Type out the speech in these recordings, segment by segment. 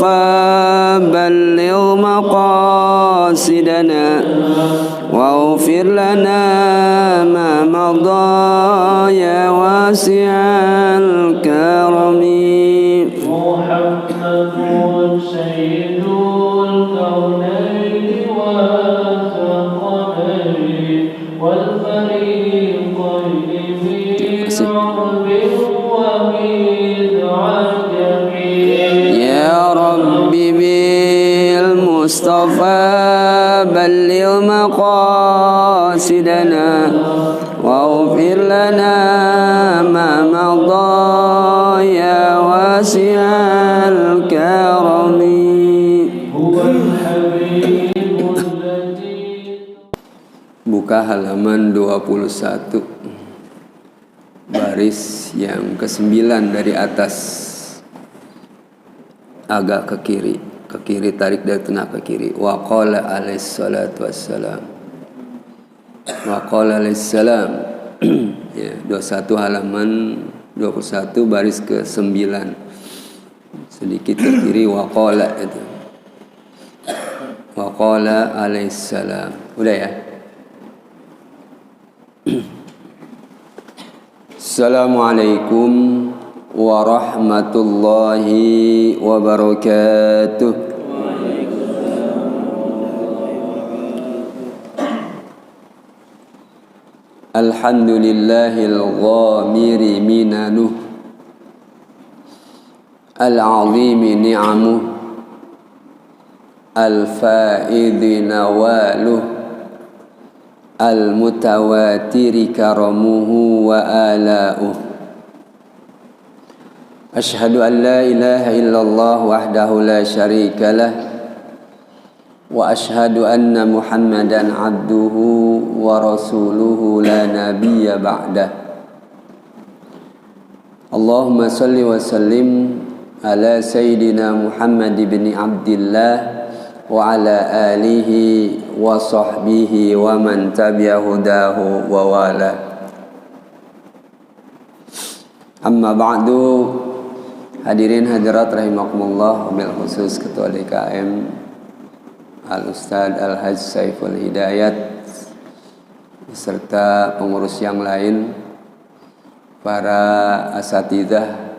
المصطفى بلغ مقاصدنا واغفر لنا ما مضى يا واسع الكرم. محمد سيد الكونين والثقلين والفريقين من عرب ومن عجم. يا رب بالمصطفى بلغ مقاصدنا واغفر لنا ما مضى يا واسع الكرم. هو الحبيب الذي. Buka halaman 21 baris yang ke-9 dari atas, agak ke kiri tarik dari tengah ke kiri. Wa qala alaihi salatu wassalam. Wa qala alaihi salam. Ya, 21 halaman 21 baris ke-9. Sedikit ke kiri wa qala itu. Wa qala alaihi salam. Udah ya? Assalamualaikum warahmatullahi wabarakatuh. Alhamdulillahil ghamiri minanuh al-azimi ni'amuh al-faidhi nawaluh al-mutawatiri karamuhu wa ala'uh. Ashhadu an la ilaha illallah wahdahu la syarika lah wa ashhadu anna Muhammadan abduhu wa rasuluhu la nabiyya ba'dah. Allahumma salli wa sallim ala sayyidina Muhammad ibn Abdillah wa ala alihi wa sahbihi wa man tabi'a hudahu wa wala. Amma ba'du. Hadirin hadirat rahimakumullah, wabil khusus Ketua DKM Al-Ustadz Al-Hajj Saiful Hidayat beserta pengurus yang lain, para asatidzah,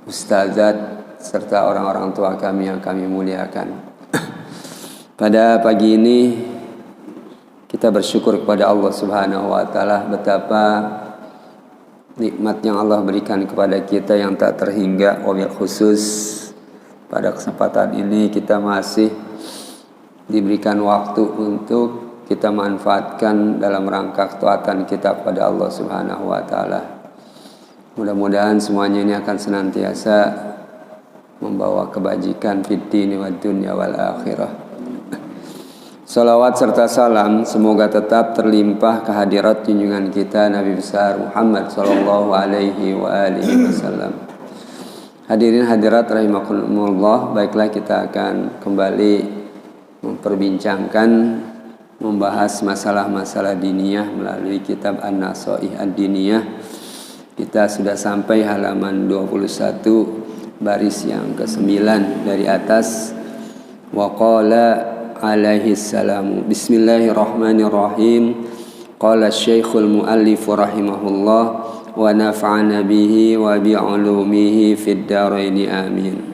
ustazat, serta orang-orang tua kami yang kami muliakan. Pada pagi ini kita bersyukur kepada Allah Subhanahu wa taala betapa nikmat yang Allah berikan kepada kita yang tak terhingga. Wabil khusus pada kesempatan ini kita masih diberikan waktu untuk kita manfaatkan dalam rangka ketaatan kita kepada Allah Subhanahu wa taala. Mudah-mudahan semuanya ini akan senantiasa membawa kebajikan fid dini wad dunya wal akhirah. Salawat serta salam semoga tetap terlimpah kehadirat junjungan kita Nabi besar Muhammad sallallahu alaihi wa alihi wasallam. Hadirin hadirat rahimakumullah, baiklah kita akan kembali memperbincangkan, membahas masalah-masalah diniyah melalui kitab An-Nasaih Ad-Diniyah. Kita sudah sampai halaman 21 baris yang ke-9 dari atas. Wa qala alaihi salamu. Bismillahirrahmanirrahim. Qala Syekhul Muallif rahimahullah wa nafa'ana bihi wa bi'ulumihi fid dharain amin.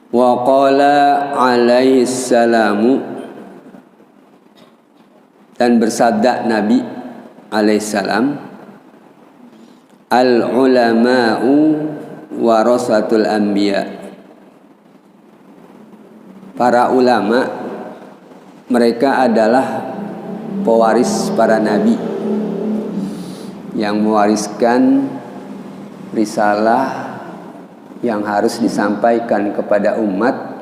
Wa qala alaihi salamu, dan bersabda Nabi alaihi salam, al ulama'u warasatul anbiya. Para ulama mereka adalah pewaris para nabi yang mewariskan risalah yang harus disampaikan kepada umat.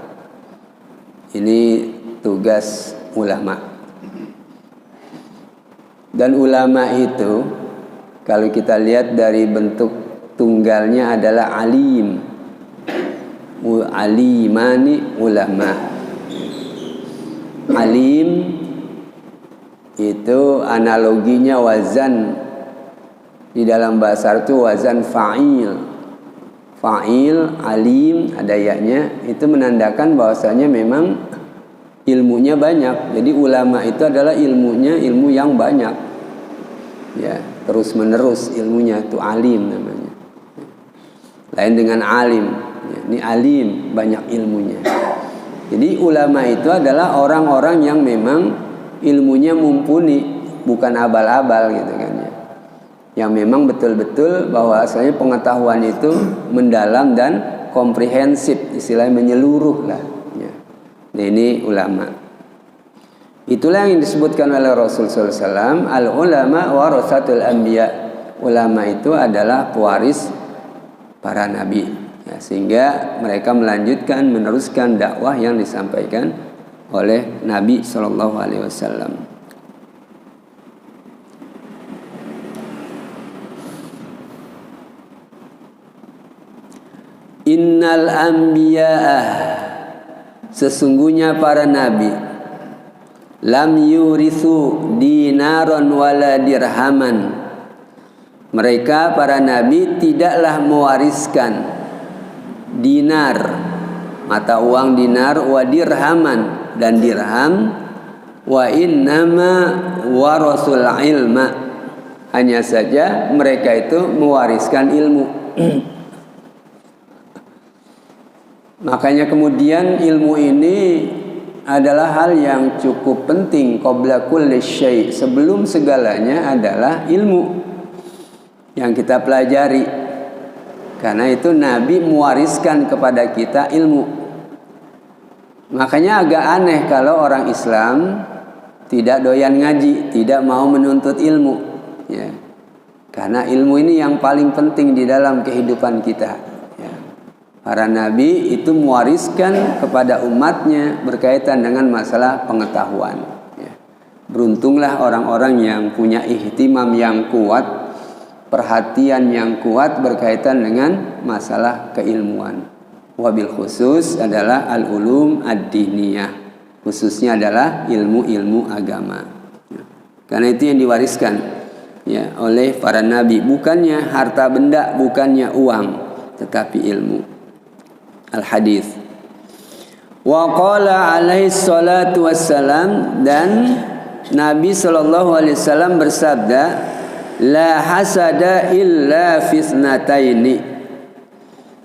Ini tugas ulama. Dan ulama itu kalau kita lihat dari bentuk tunggalnya adalah alim. Alimani ulama. Alim itu analoginya wazan di dalam bahasa itu wazan fa'il. fa'il, alim, ada ya-nya, itu menandakan bahwasanya memang ilmunya banyak. Jadi ulama itu adalah ilmunya ilmu yang banyak. Ya, terus menerus ilmunya itu alim namanya. Lain dengan alim. Ya, ini alim, banyak ilmunya. Jadi ulama itu adalah orang-orang yang memang ilmunya mumpuni, bukan abal-abal gitu kan ya. Yang memang betul-betul bahwa asalnya pengetahuan itu mendalam dan komprehensif, istilahnya menyeluruh lah ya. Nah, ini ulama. Itulah yang disebutkan oleh Rasulullah SAW, al-ulama warasatul anbiya. Ulama itu adalah pewaris para nabi ya, sehingga mereka melanjutkan, meneruskan dakwah yang disampaikan oleh Nabi SAW. Innal anbiya'ah, sesungguhnya para nabi, lam yurithu dinaron wala dirhaman, mereka para nabi tidaklah mewariskan dinar, mata uang dinar, wa dirhaman, dan dirham, wa innama warasul ilma, hanya saja mereka itu mewariskan ilmu. Makanya kemudian ilmu ini adalah hal yang cukup penting. Qabla kulli syai', sebelum segalanya adalah ilmu yang kita pelajari. Karena itu Nabi mewariskan kepada kita ilmu. Makanya agak aneh kalau orang Islam tidak doyan ngaji, tidak mau menuntut ilmu ya. Karena ilmu ini yang paling penting di dalam kehidupan kita. Para nabi itu mewariskan kepada umatnya berkaitan dengan masalah pengetahuan ya. Beruntunglah orang-orang yang punya ihtimam yang kuat, perhatian yang kuat berkaitan dengan masalah keilmuan. Wabil khusus adalah al-ulum ad-diniyah, khususnya adalah ilmu-ilmu agama ya. Karena itu yang diwariskan ya oleh para nabi, bukannya harta benda, bukannya uang, tetapi ilmu. Al-hadis. Wa qala alaihi salatu wassalam, dan Nabi SAW bersabda, la hasada illa fitnataini,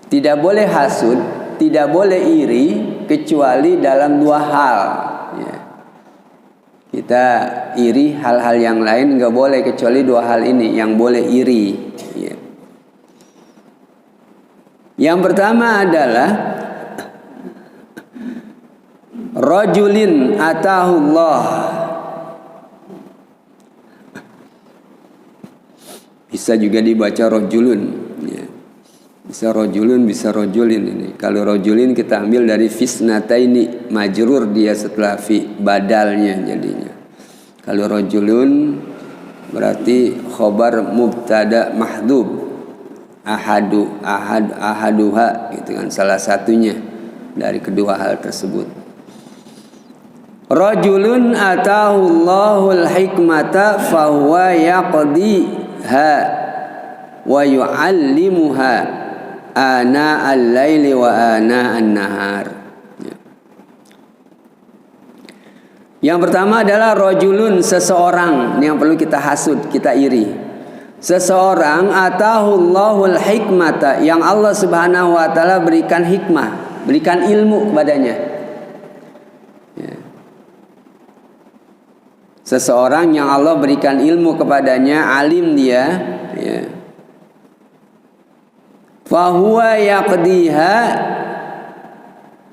tidak boleh hasud, tidak boleh iri kecuali dalam dua hal ya. Kita iri hal-hal yang lain enggak boleh kecuali dua hal ini yang boleh iri ya. Yang pertama adalah rajulin atahullah, bisa juga dibaca rajulun ya. Bisa rajulun, bisa rajulin ini. Kalau rajulin kita ambil dari fisnataini, majrur dia setelah fi, badalnya jadinya. Kalau rajulun berarti khobar mubtada mahdhub, ahaduha gitu kan, salah satunya dari kedua hal tersebut. Rajulun atahullahu al-hikmata fahuwa yaqdiha wa yu'allimuha ana al-laili wa ana an-nahar. Yang pertama adalah rajulun, seseorang. Ini yang perlu kita hasud, kita iri. Seseorang atahullahul hikmata, yang Allah Subhanahu wa taala berikan hikmah, berikan ilmu kepadanya ya. Seseorang yang Allah berikan ilmu kepadanya, alim dia ya. Fahuwa yaqdiha,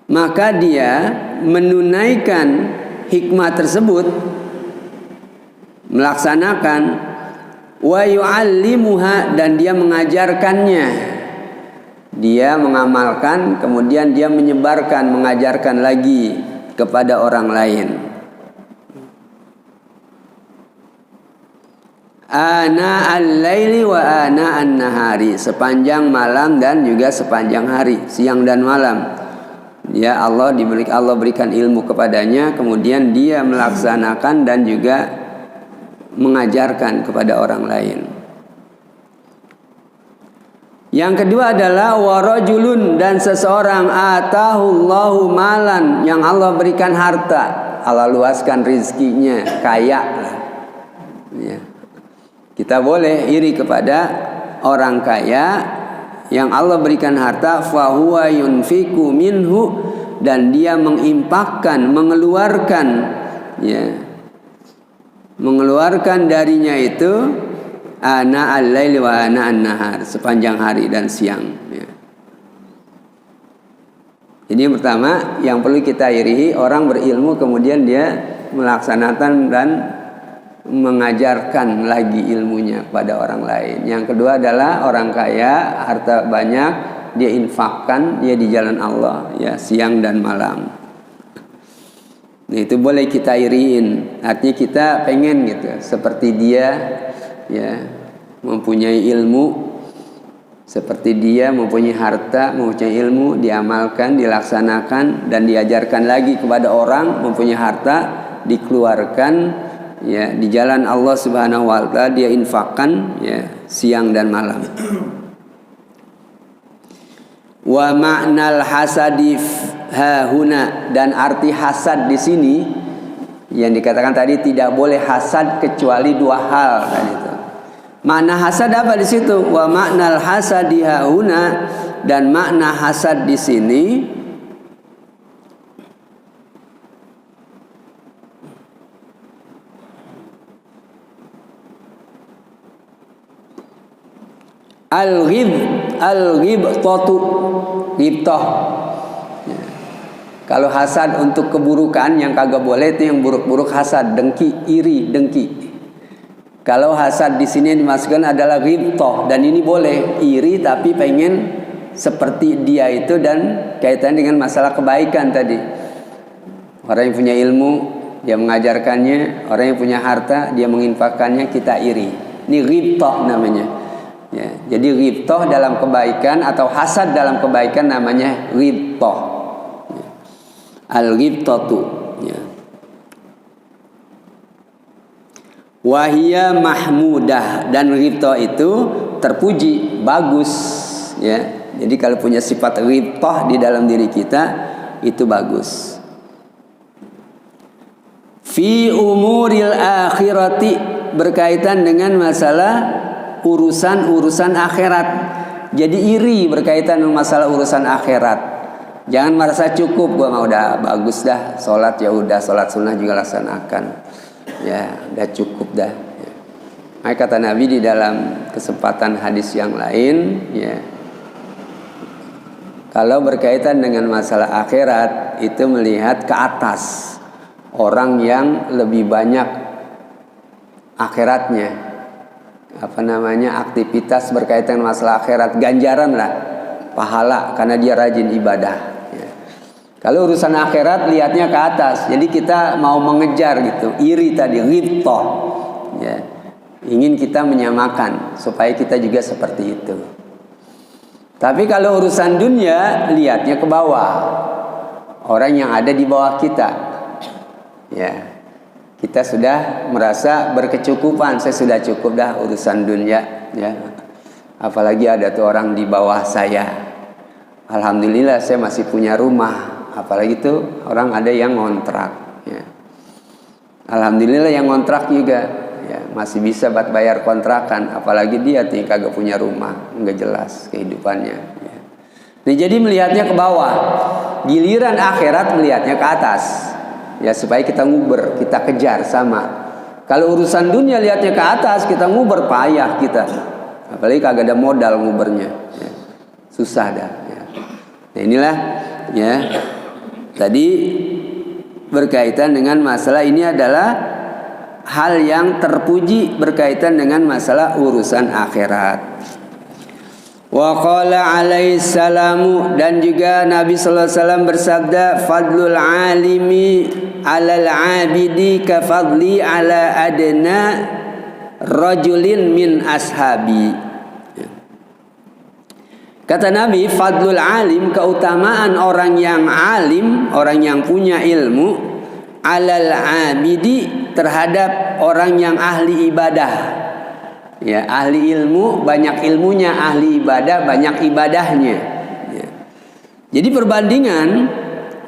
maka dia menunaikan hikmah tersebut, melaksanakan, wa yu'allimuha, dan dia mengajarkannya, dia mengamalkan, kemudian dia menyebarkan, mengajarkan lagi kepada orang lain. Ana al-laili wa ana an-nahari, sepanjang malam dan juga sepanjang hari, siang dan malam. Ya, Allah berikan ilmu kepadanya, kemudian dia melaksanakan dan juga mengajarkan kepada orang lain. Yang kedua adalah warajulun, dan seseorang atahullahu malan, yang Allah berikan harta, Allah luaskan rizkinya, kaya lah. Ya. Kita boleh iri kepada orang kaya yang Allah berikan harta, fahuwa yunfiku minhu, dan dia menginfakkan, mengeluarkan, ya, mengeluarkan darinya itu ana al-laili wa ana an-nahar, sepanjang hari dan siang, ya. Ini yang pertama yang perlu kita irihi, orang berilmu kemudian dia melaksanakan dan mengajarkan lagi ilmunya kepada orang lain. Yang kedua adalah orang kaya, harta banyak, dia infakkan, dia di jalan Allah, ya, siang dan malam. Nah, itu boleh kita iriin. Artinya kita pengen gitu seperti dia, ya, mempunyai ilmu seperti dia, mempunyai harta, mempunyai ilmu, diamalkan, dilaksanakan dan diajarkan lagi kepada orang. Mempunyai harta, dikeluarkan, ya, di jalan Allah Subhanahu wa taala, dia infakkan, ya, siang dan malam. Wa ma'nal hasadif hahuna, dan arti hasad di sini yang dikatakan tadi, tidak boleh hasad kecuali dua hal tadi itu. Makna hasad apa di situ? Wa ma'nal hasadi hahuna, dan makna hasad di sini al-ghibtatu, ghibtah. Ya. Kalau hasad untuk keburukan, yang kagak boleh itu yang buruk-buruk hasad, dengki, iri, dengki. Kalau hasad di sini dimasukkan adalah ghibtah, dan ini boleh iri tapi pengen seperti dia itu, dan kaitan dengan masalah kebaikan tadi. Orang yang punya ilmu dia mengajarkannya, orang yang punya harta dia menginfakkannya, kita iri. Ini ghibtah namanya. Ya, jadi ghibtah dalam kebaikan atau hasad dalam kebaikan namanya ghibtah. Ya. Al-ghibtatu, ya. Wahia mahmudah, dan ghibtah itu terpuji, bagus, ya. Jadi kalau punya sifat ghibtah di dalam diri kita itu bagus. Fi umuril akhirati, berkaitan dengan masalah urusan akhirat. Jadi iri berkaitan dengan masalah urusan akhirat. Jangan merasa cukup, gua mah udah bagus dah, sholat ya udah, sholat sunnah juga laksanakan, ya udah cukup dah, ya. Nah, kata Nabi di dalam kesempatan hadis yang lain, ya, kalau berkaitan dengan masalah akhirat itu melihat ke atas orang yang lebih banyak akhiratnya, aktivitas berkaitan dengan masalah akhirat, ganjaran lah, pahala karena dia rajin ibadah, ya. Kalau urusan akhirat lihatnya ke atas, jadi kita mau mengejar gitu, iri tadi, ghibtah, ya. Ingin kita menyamakan supaya kita juga seperti itu. Tapi kalau urusan dunia lihatnya ke bawah, orang yang ada di bawah kita, ya. Kita sudah merasa berkecukupan, saya sudah cukup dah urusan dunia, ya. Apalagi ada tuh orang di bawah saya. Alhamdulillah saya masih punya rumah. Apalagi tuh orang ada yang ngontrak, ya. Alhamdulillah yang ngontrak juga, ya, masih bisa buat bayar kontrakan. Apalagi dia tuh yang kagak punya rumah, nggak jelas kehidupannya, ya. Nah, jadi melihatnya ke bawah. Giliran akhirat melihatnya ke atas. Ya, supaya kita nguber, kita kejar sama. Kalau urusan dunia lihatnya ke atas, kita nguber, payah kita. Apalagi kagak ada modal ngubernya, ya. Susah dah, ya. Nah, inilah, ya, tadi berkaitan dengan masalah ini adalah hal yang terpuji berkaitan dengan masalah urusan akhirat. Wa qala alaihi salamu, dan juga Nabi sallallahu alaihi wasallam bersabda, fadlul alimi alal abidi ka fadli ala adna rajulin min ashabi. Kata Nabi, fadlul alim, keutamaan orang yang alim, orang yang punya ilmu, alal abidi, terhadap orang yang ahli ibadah. Ya, ahli ilmu banyak ilmunya, ahli ibadah banyak ibadahnya. Ya. Jadi perbandingan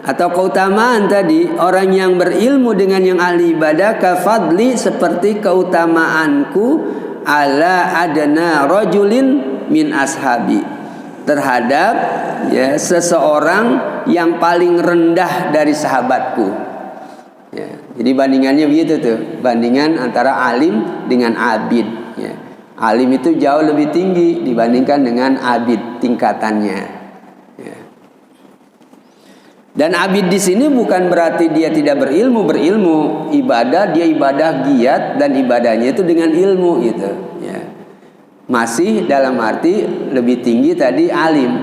atau keutamaan tadi, orang yang berilmu dengan yang ahli ibadah kafadli seperti keutamaanku ala adna rajulin min ashabi terhadap ya seseorang yang paling rendah dari sahabatku. Ya, jadi bandingannya begitu tuh, bandingan antara alim dengan abid. Ya. Alim itu jauh lebih tinggi dibandingkan dengan abid tingkatannya. Ya. Dan abid di sini bukan berarti dia tidak berilmu, berilmu ibadah, dia ibadah giat dan ibadahnya itu dengan ilmu gitu. Ya. Masih dalam arti lebih tinggi tadi alim.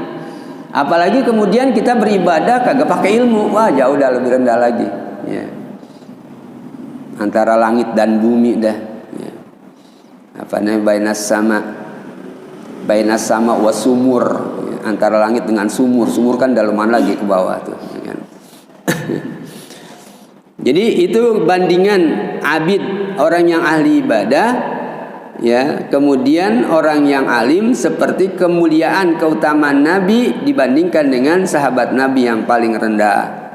Apalagi kemudian kita beribadah kagak pakai ilmu, wah jauh dah lebih rendah lagi. Ya. Antara langit dan bumi dah. Ya. Apa namanya bainas sama wasumur, ya. Antara langit dengan sumur. Sumur kan dalaman lagi ke bawah tuh. Ya. Jadi itu bandingan abid, orang yang ahli ibadah, ya. Kemudian orang yang alim seperti kemuliaan keutamaan Nabi dibandingkan dengan sahabat Nabi yang paling rendah.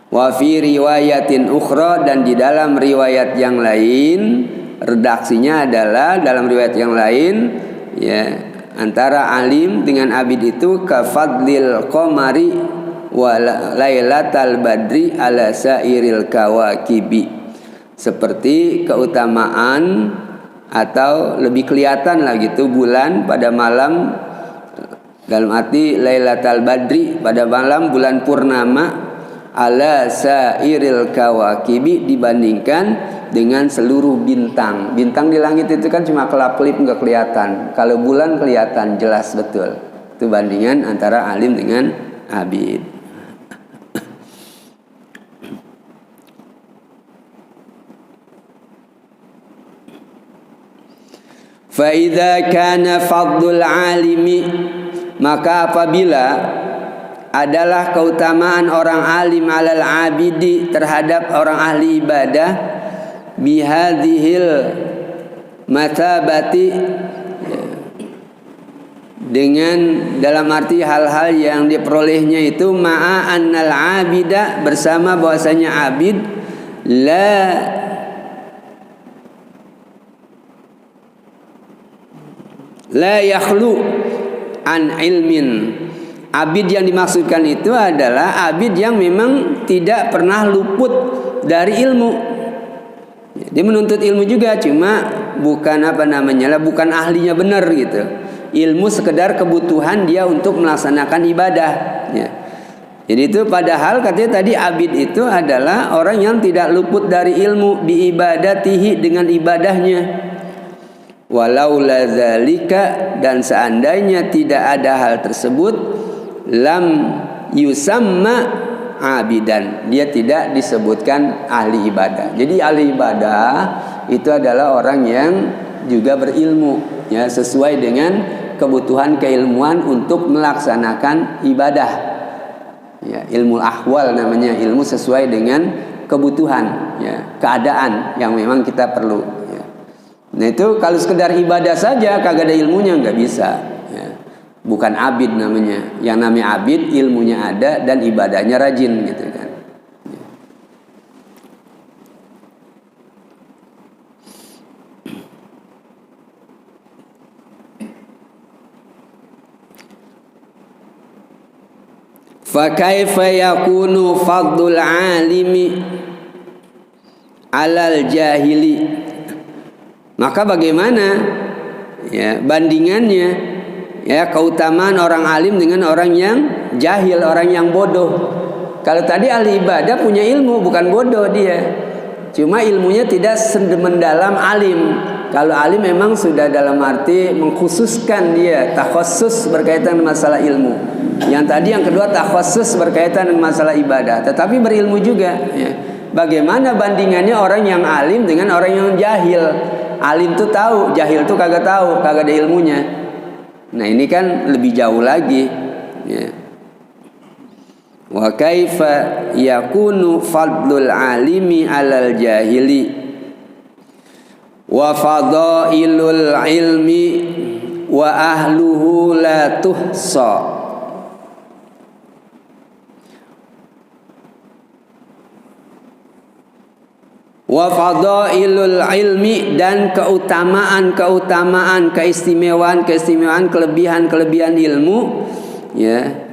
Wa fi riwayatin ukhra, dan di dalam riwayat yang lain, redaksinya adalah dalam riwayat yang lain ya, antara alim dengan abid itu kafadlil qamari wa lailatal badri ala sairil kawakibi, seperti keutamaan atau lebih kelihatan lah gitu bulan pada malam, dalam arti lailatal badri pada malam bulan purnama, ala sairil kawakibi dibandingkan dengan seluruh bintang. Bintang di langit itu kan cuma kelap-kelip nggak kelihatan. Kalau bulan kelihatan jelas betul. Itu bandingan antara alim dengan abid. Fa idza kana fadlul alimi, maka apabila adalah keutamaan orang alim alal abidi terhadap orang ahli ibadah bihadhil matabati, dengan dalam arti hal-hal yang diperolehnya itu ma'a annal abida, bersama bahwasanya abid la yakhlu an ilmin. Abid yang dimaksudkan itu adalah abid yang memang tidak pernah luput dari ilmu. Dia menuntut ilmu juga, cuma bukan bukan ahlinya benar gitu. Ilmu sekedar kebutuhan dia untuk melaksanakan ibadah. Ya. Jadi itu padahal katanya tadi abid itu adalah orang yang tidak luput dari ilmu biibadatihi, dengan ibadahnya. Walau lazalika, dan seandainya tidak ada hal tersebut, lam yusamma abidan, dia tidak disebutkan ahli ibadah. Jadi ahli ibadah itu adalah orang yang juga berilmu, ya, sesuai dengan kebutuhan keilmuan untuk melaksanakan ibadah. Ya, ilmu ahwal namanya, ilmu sesuai dengan kebutuhan, ya, keadaan yang memang kita perlu. Ya. Nah itu kalau sekedar ibadah saja kagak ada ilmunya nggak bisa. Ya. Bukan abid namanya. Yang namanya abid ilmunya ada dan ibadahnya rajin gitu kan. Fa kaifa yakunu fadlul alimi alal jahili? Maka bagaimana ya bandingannya, ya, keutamaan orang alim dengan orang yang jahil, orang yang bodoh. Kalau tadi ahli ibadah punya ilmu, bukan bodoh dia. Cuma ilmunya tidak mendalam alim. Kalau alim memang sudah dalam arti mengkhususkan dia, takhassus berkaitan dengan masalah ilmu. Yang tadi yang kedua takhassus berkaitan dengan masalah ibadah, tetapi berilmu juga. Ya. Bagaimana bandingannya orang yang alim dengan orang yang jahil? Alim tuh tahu, jahil tuh kagak tahu, kagak ada ilmunya. Nah ini kan lebih jauh lagi. Ya. Wa kaifa yakunu fadlul alimi alal jahili? Wa fadailul ilmi wa ahluhu la tuhsa. Wa fadailul ilmi, dan keutamaan-keutamaan, keistimewaan-keistimewaan, kelebihan-kelebihan ilmu, ya.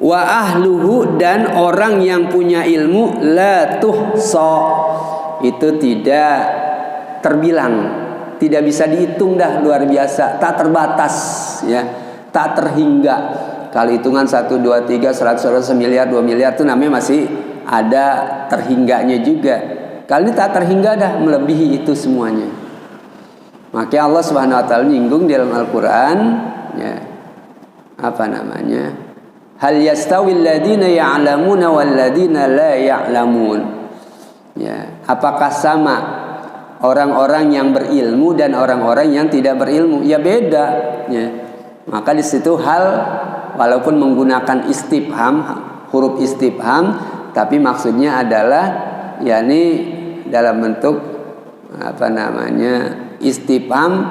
Wa ahluhu, dan orang yang punya ilmu, la tuhsa, itu tidak terbilang, tidak bisa dihitung dah, luar biasa, tak terbatas, ya, tak terhingga. Kalau hitungan 1, 2, 3, 100, miliar, 2 miliar itu namanya masih ada terhingganya juga. Kali ini tak terhingga dah, melebihi itu semuanya. Makanya Allah Subhanahu wa taala nyinggung di dalam Al-Qur'an, ya. Apa namanya? Hal yastawil ladzina ya'lamuna wal ladzina la ya'lamun. Ya, apakah sama orang-orang yang berilmu dan orang-orang yang tidak berilmu? Ya beda, ya. Maka di situ hal, walaupun menggunakan istifham, huruf istifham, tapi maksudnya adalah yakni dalam bentuk apa namanya istifham,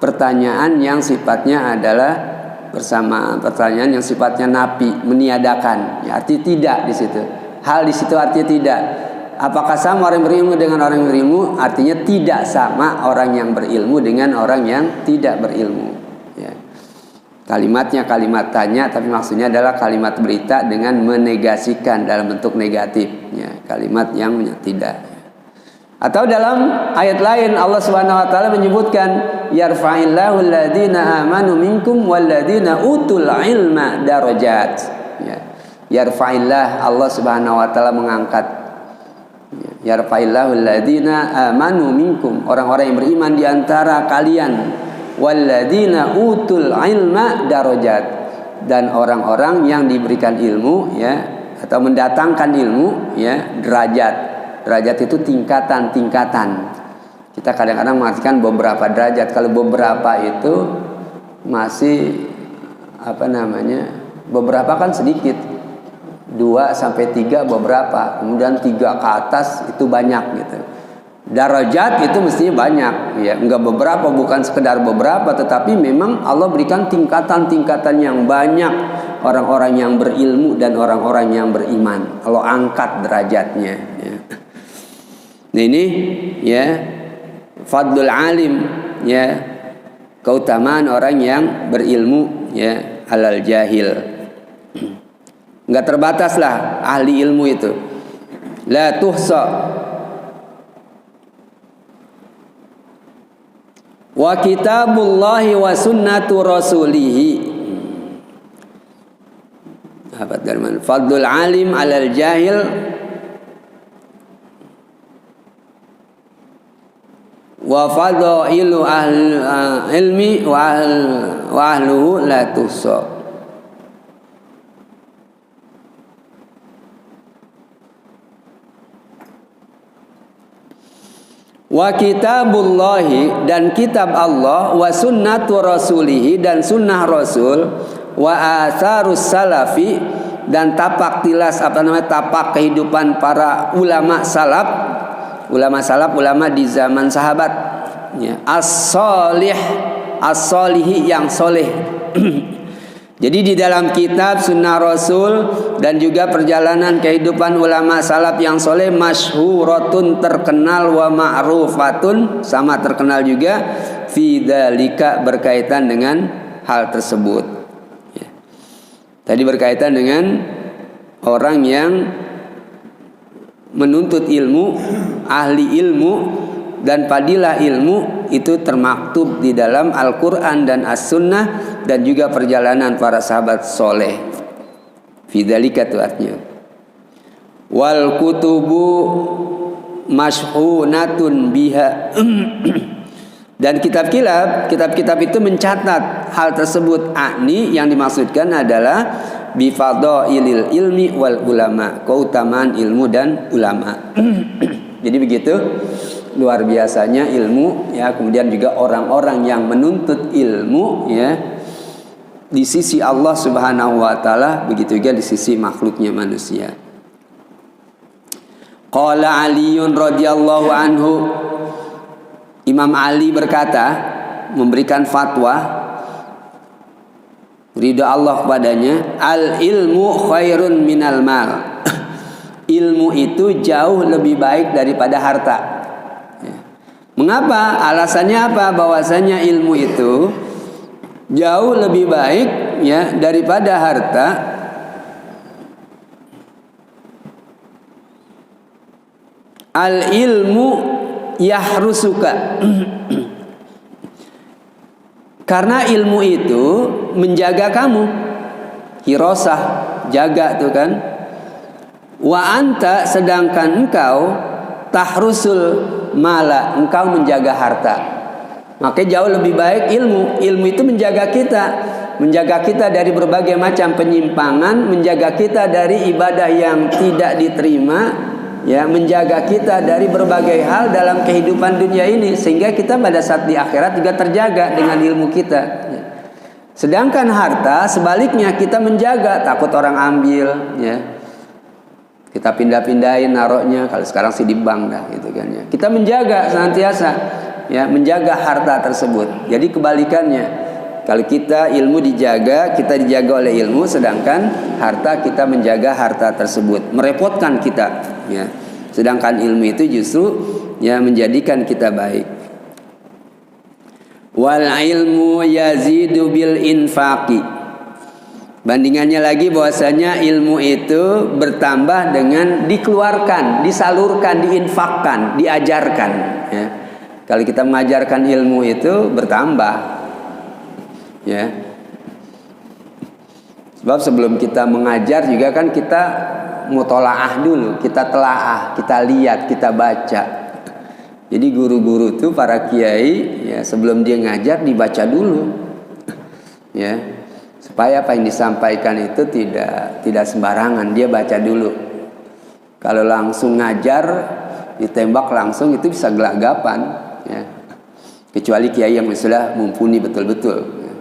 pertanyaan yang sifatnya adalah bersama, pertanyaan yang sifatnya nafi, meniadakan, ya, arti tidak di situ. Hal di situ artinya tidak. Apakah sama orang berilmu dengan orang yang berilmu? Artinya tidak sama orang yang berilmu dengan orang yang tidak berilmu, ya. Kalimatnya kalimat tanya, tapi maksudnya adalah kalimat berita dengan menegasikan dalam bentuk negatif, ya, kalimat yang tidak. Atau dalam ayat lain Allah Subhanahu wa taala menyebutkan yarfa'illahu alladziina aamanu minkum walladziina utul ilma darajat, ya. Yarfa'illah, Allah Subhanahu wa taala mengangkat, ya. Yarfa'illahu alladziina aamanu minkum, orang-orang yang beriman di antara kalian, walladziina utul ilma darajat, dan orang-orang yang diberikan ilmu, ya, atau mendatangkan ilmu, ya, derajat. Derajat itu tingkatan-tingkatan. Kita kadang-kadang mengartikan beberapa derajat. Kalau beberapa itu masih apa namanya? Beberapa kan sedikit. 2 sampai 3 beberapa. Kemudian 3 ke atas itu banyak gitu. Derajat itu mestinya banyak, ya. Enggak beberapa, bukan sekedar beberapa, tetapi memang Allah berikan tingkatan-tingkatan yang banyak orang-orang yang berilmu dan orang-orang yang beriman. Allah angkat derajatnya, ya. Nah ini, ya, fadlul alim, ya, keutamaan orang yang berilmu, ya, alal jahil. Enggak terbatas lah ahli ilmu itu. La tuhsa. Wa kitabullahi wa sunnatu rasulihi. Apa dari fadlul alim alal jahil. Wa fadailu ilmi wa ahluhu la tuhsa. Wa kitabullahi, dan kitab Allah, wa sunnatu rasulihi, dan sunnah rasul, wa atharus salafi, dan tapak tilas apa namanya tapak kehidupan para ulama salaf. Ulama salaf, ulama di zaman sahabat, ya. As-solih, as-solihi, yang soleh. Jadi di dalam kitab sunnah rasul dan juga perjalanan kehidupan ulama salaf yang soleh, masyhuratun, terkenal, wa ma'rufatun, sama terkenal juga, fi dzalika, berkaitan dengan hal tersebut, ya. Tadi berkaitan dengan orang yang menuntut ilmu, ahli ilmu, dan fadilah ilmu itu termaktub di dalam Al-Quran dan As-Sunnah, dan juga perjalanan para sahabat soleh. Fidzalika itu artinya. Wal kutubu mashhunatun biha. Dan kitab-kitab itu mencatat hal tersebut. Akni, yang dimaksudkan adalah bifadailil ilmi wal ulama, keutamaan ilmu dan ulama. Jadi begitu luar biasanya ilmu, ya. Kemudian juga orang-orang yang menuntut ilmu, ya, di sisi Allah Subhanahu wa taala, begitu juga di sisi makhluknya manusia. Qala Aliun radhiyallahu anhu, Imam Ali berkata, memberikan fatwa, ridha Allah kepadanya, al ilmu khairun minal mal. Ilmu itu jauh lebih baik daripada harta. Mengapa? Alasannya apa? Bahwasanya ilmu itu jauh lebih baik ya daripada harta. Al ilmu yahrusuka. Karena ilmu itu menjaga kamu. Hirosah, jaga tuh kan. Wa anta, sedangkan engkau tahrusul mala, engkau menjaga harta. Maka jauh lebih baik ilmu. Ilmu itu menjaga kita dari berbagai macam penyimpangan, menjaga kita dari ibadah yang tidak diterima, ya, menjaga kita dari berbagai hal dalam kehidupan dunia ini, sehingga kita pada saat di akhirat juga terjaga dengan ilmu kita. Sedangkan harta sebaliknya, kita menjaga, takut orang ambil, ya. Kita pindah-pindahin naruhnya, kalau sekarang sih di bank dah gitu kan ya. Kita menjaga senantiasa, ya, menjaga harta tersebut. Jadi kebalikannya, kalau kita ilmu dijaga, kita dijaga oleh ilmu, sedangkan harta kita menjaga harta tersebut, merepotkan kita, ya. Sedangkan ilmu itu justru ya menjadikan kita baik. Wal ilmu yazidu bil infaqi. Bandingannya lagi bahwasanya ilmu itu bertambah dengan dikeluarkan, disalurkan, diinfakkan, diajarkan, ya. Kalau kita mengajarkan ilmu itu bertambah, ya. Sebab sebelum kita mengajar juga kan kita mutolaah dulu, kita telaah, kita lihat, kita baca. Jadi guru-guru itu, para kiai, ya, sebelum dia ngajar dibaca dulu, ya, supaya apa yang disampaikan itu tidak sembarangan, dia baca dulu. Kalau langsung ngajar, ditembak langsung, itu bisa gelagapan, ya. Kecuali kiai yang sudah mumpuni betul-betul, ya.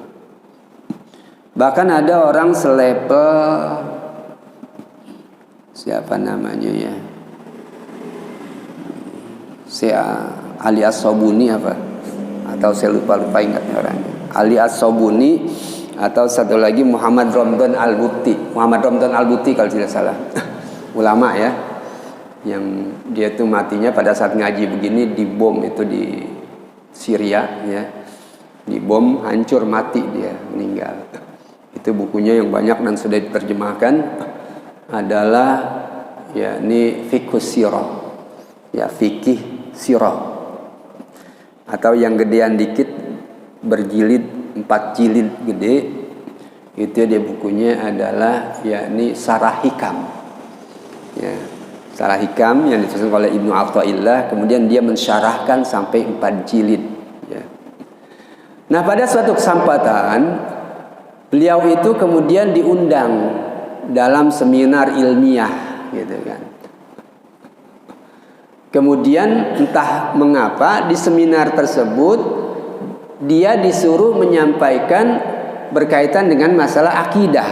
Bahkan ada orang selepel, siapa namanya ya, Ali As-Sobuni apa, atau saya lupa ingatnya orangnya, Ali As-Sobuni, atau satu lagi Muhammad Ramdan Al-Buti kalau tidak salah. Ulama ya, yang dia itu matinya pada saat ngaji begini, dibom itu di Syria, ya, dibom, hancur, mati dia, meninggal. Itu bukunya yang banyak dan sudah diterjemahkan adalah ya ini Fiqhus Sirah, ya, fikih sirah, atau yang gedean dikit berjilid, 4 jilid gede, itu dia bukunya adalah yakni Sarah Hikam, ya, Sarah Hikam yang ditulis oleh Ibnu Athaillah, kemudian dia mensyarahkan sampai 4 jilid, ya. Nah, pada suatu kesempatan beliau itu kemudian diundang dalam seminar ilmiah, gitu kan. Kemudian entah mengapa di seminar tersebut dia disuruh menyampaikan berkaitan dengan masalah akidah.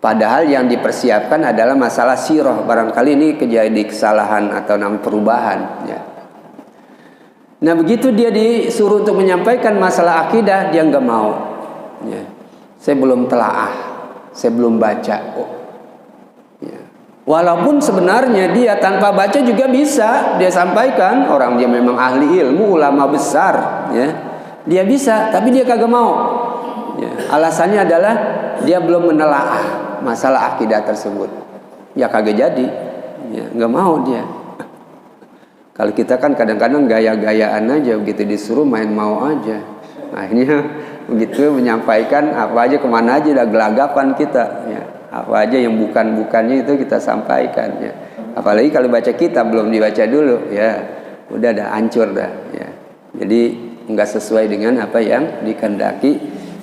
Padahal yang dipersiapkan adalah masalah sirah. Barangkali ini kejadian kesalahan atau perubahan, ya. Nah, begitu dia disuruh untuk menyampaikan masalah akidah, dia nggak mau, ya. Saya belum telaah, saya belum baca. Walaupun sebenarnya dia tanpa baca juga bisa dia sampaikan, orang dia memang ahli ilmu, ulama besar, ya. Dia bisa, tapi dia kagak mau, ya. Alasannya adalah dia belum menelaah masalah akidah tersebut. Ya kagak jadi, ya, nggak mau dia. Kalau kita kan kadang-kadang gaya-gayaan aja, begitu disuruh main mau aja. Akhirnya begitu menyampaikan apa aja, kemana aja, udah gelagapan kita, ya. Apa aja yang bukan-bukannya itu kita sampaikan, ya. Apalagi kalau baca kitab belum dibaca dulu, ya udah hancur dah, ya. Jadi nggak sesuai dengan apa yang dikehendaki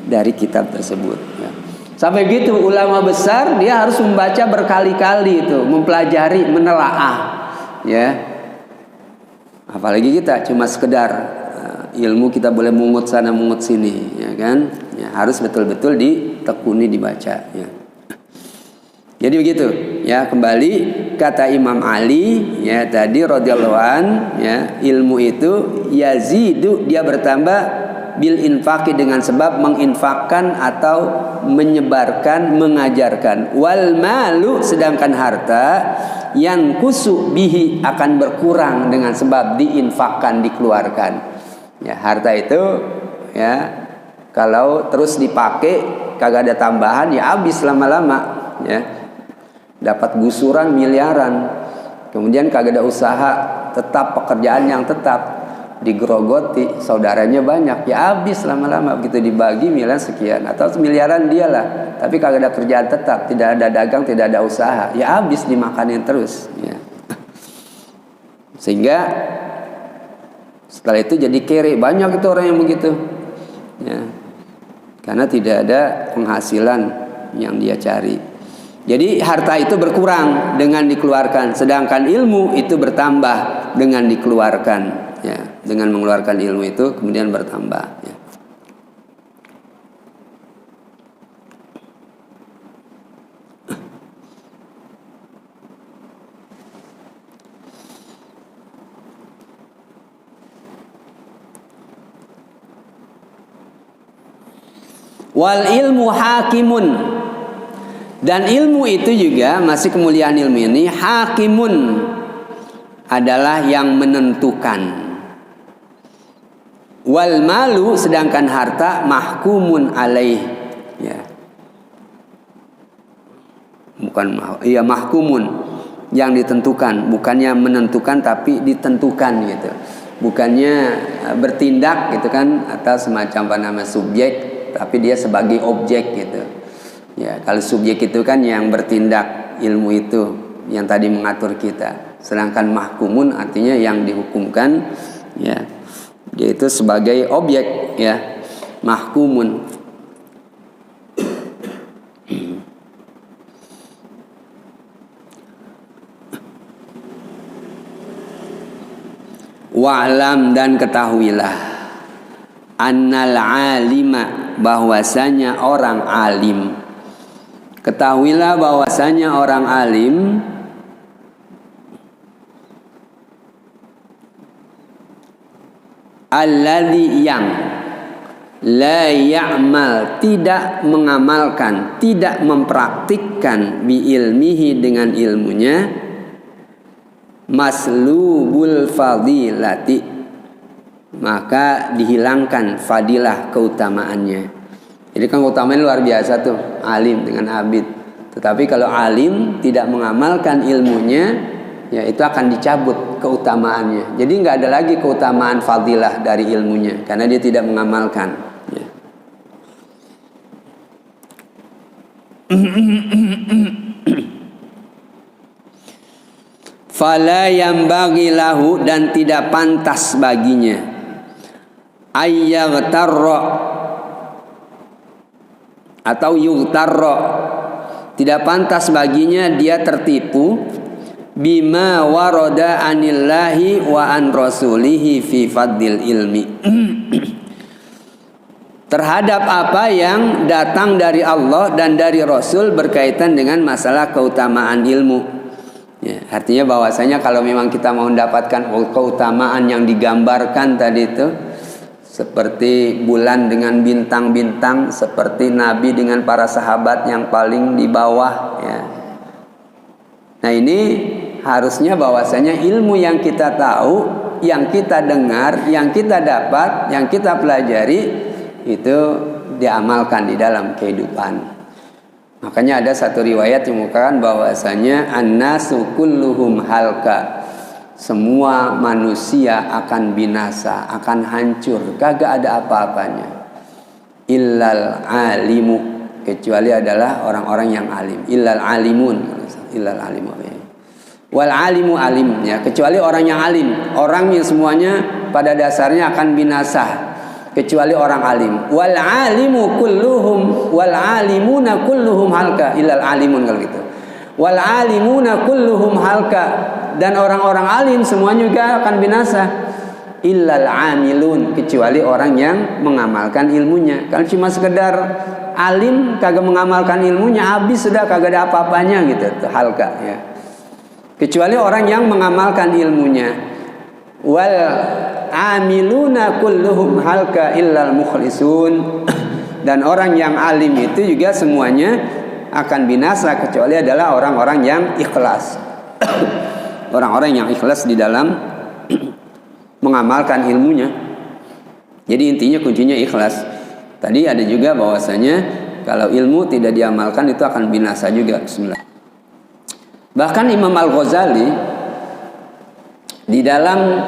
dari kitab tersebut, ya. Sampai gitu ulama besar dia harus membaca berkali-kali itu, mempelajari, menelaah, ya. Apalagi kita cuma sekedar ilmu, kita boleh mungut sana mungut sini, ya kan, ya, harus betul-betul ditekuni, dibaca, ya. Jadi begitu ya, kembali kata Imam Ali ya tadi radhiyallahu an ya, ilmu itu yazidu, dia bertambah bil infaqi, dengan sebab menginfakkan atau menyebarkan, mengajarkan. Wal malu, sedangkan harta yang kusu bihi, akan berkurang dengan sebab diinfakkan, dikeluarkan. Ya, harta itu ya kalau terus dipakai kagak ada tambahan ya habis lama-lama ya. Dapat gusuran miliaran, kemudian kagak ada usaha tetap, pekerjaan yang tetap, digerogoti, saudaranya banyak ya habis lama-lama. Begitu dibagi miliaran sekian atau miliaran dialah, tapi kagak ada kerjaan tetap, tidak ada dagang, tidak ada usaha, ya habis dimakanin terus ya. Sehingga setelah itu jadi kere, banyak itu orang yang begitu ya, karena tidak ada penghasilan yang dia cari. Jadi harta itu berkurang dengan dikeluarkan, sedangkan ilmu itu bertambah dengan dikeluarkan ya. Dengan mengeluarkan ilmu itu kemudian bertambah ya. Wal ilmu hakimun, dan ilmu itu juga masih kemuliaan ilmu ini, hakimun adalah yang menentukan. Wal malu, sedangkan harta mahkumun alaih ya. Bukan iya mahkumun, yang ditentukan, bukannya menentukan tapi ditentukan gitu. Bukannya bertindak gitu kan, atau semacam apa nama subjek, tapi dia sebagai objek gitu. Ya, kalau subjek itu kan yang bertindak, ilmu itu yang tadi mengatur kita. Sedangkan mahkumun artinya yang dihukumkan ya. Dia itu sebagai objek ya, mahkumun. Wa'lam, dan ketahuilah, annal alima, bahwasanya orang alim. Ketahuilah bahwasanya orang alim alladzi, yang la ya'mal, tidak mengamalkan, tidak mempraktikkan bi ilmihi, dengan ilmunya, maslubul fadilati, maka dihilangkan fadilah, keutamaannya. Jadi kan keutamaannya luar biasa tuh, alim dengan abid. Tetapi kalau alim tidak mengamalkan ilmunya, ya itu akan dicabut keutamaannya. Jadi nggak ada lagi keutamaan fadilah dari ilmunya, karena dia tidak mengamalkan ya. Fala yambaghi lahu, dan tidak pantas baginya, ayyaghtarra atau yughtarra, tidak pantas baginya dia tertipu, bima warada anillahi wa an rasulihi fi fadlil ilmi, terhadap apa yang datang dari Allah dan dari Rasul berkaitan dengan masalah keutamaan ilmu ya. Artinya bahwasanya kalau memang kita mau mendapatkan keutamaan yang digambarkan tadi itu, seperti bulan dengan bintang-bintang, seperti Nabi dengan para sahabat yang paling di bawah ya. Nah ini harusnya bahwasanya ilmu yang kita tahu, yang kita dengar, yang kita dapat, yang kita pelajari, itu diamalkan di dalam kehidupan. Makanya ada satu riwayat yang mengatakan bahwasanya annasu kulluhum halka, semua manusia akan binasa, akan hancur, kagak ada apa-apanya. Illal alimu, kecuali adalah orang-orang yang alim. Illal alimun, illal alimu. Wal alimu alim ya, kecuali orang yang alim. Orang yang semuanya pada dasarnya akan binasa, kecuali orang alim. Wal alimu kulluhum, wal alimuna kulluhum halka, illal alimun, kalau gitu. Wal alimuna kulluhum halka, dan orang-orang alim semuanya juga akan binasa. Illal amilun, kecuali orang yang mengamalkan ilmunya. Kalau cuma sekedar alim kagak mengamalkan ilmunya, habis sudah, kagak ada apa-apanya gitu tuh halqa ya. Kecuali orang yang mengamalkan ilmunya. Wal amiluna kulluhum halqa illal mukhlisun. Dan orang yang alim itu juga semuanya akan binasa kecuali adalah orang-orang yang ikhlas. Orang-orang yang ikhlas di dalam mengamalkan ilmunya. Jadi intinya kuncinya ikhlas. Tadi ada juga bahwasanya kalau ilmu tidak diamalkan itu akan binasa juga. Bismillah. Bahkan Imam Al-Ghazali di dalam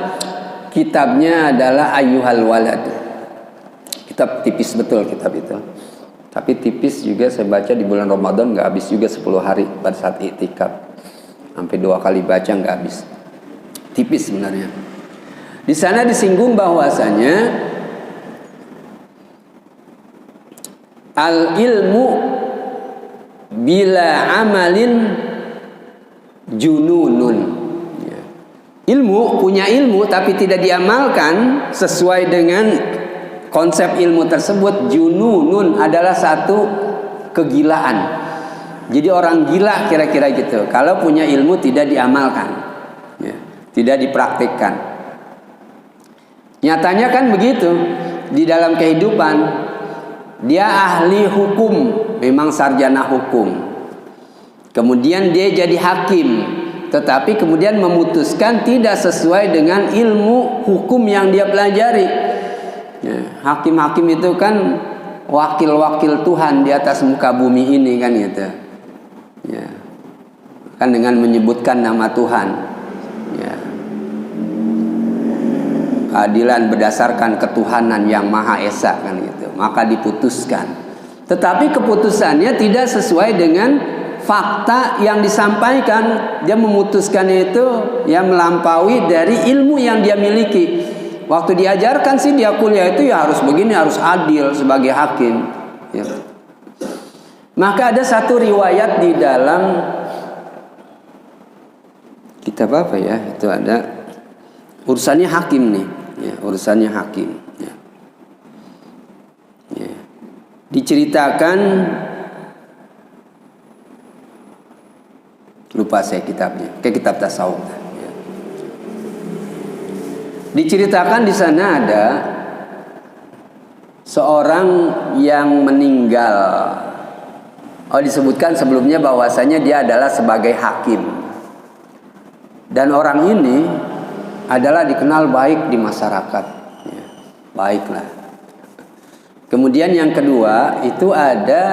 kitabnya adalah Ayyuhal Walad. Kitab tipis betul kitab itu. Tapi tipis juga saya baca di bulan Ramadan nggak habis juga 10 hari pada saat i'tikaf. Sampai 2 kali baca nggak habis. Tipis sebenarnya. Di sana disinggung bahwasanya al-ilmu bila amalin jununun. Ya. Ilmu, punya ilmu tapi tidak diamalkan sesuai dengan konsep ilmu tersebut, jununun adalah satu kegilaan. Jadi orang gila kira-kira gitu. Kalau punya ilmu tidak diamalkan, ya, tidak dipraktikkan. Nyatanya kan begitu di dalam kehidupan. Dia ahli hukum, memang sarjana hukum. Kemudian dia jadi hakim, tetapi kemudian memutuskan tidak sesuai dengan ilmu hukum yang dia pelajari. Ya, hakim-hakim itu kan wakil-wakil Tuhan di atas muka bumi ini kan gitu. Ya, kan dengan menyebutkan nama Tuhan. Ya. Keadilan berdasarkan ketuhanan yang Maha Esa kan gitu. Maka diputuskan. Tetapi keputusannya tidak sesuai dengan fakta yang disampaikan. Dia memutuskan itu yang melampaui dari ilmu yang dia miliki. Waktu diajarkan sih dia kuliah itu ya harus begini, harus adil sebagai hakim. Ya. Maka ada satu riwayat di dalam kitab apa ya? Itu ada urusannya hakim nih. Ya, urusannya hakim. Ya. Ya. Diceritakan, lupa saya kitabnya, kayak kitab tasawuf. Ya. Diceritakan di sana ada seorang yang meninggal. Oh, disebutkan sebelumnya bahwasanya dia adalah sebagai hakim. Dan orang ini adalah dikenal baik di masyarakat. Ya, baiklah. Kemudian yang kedua itu ada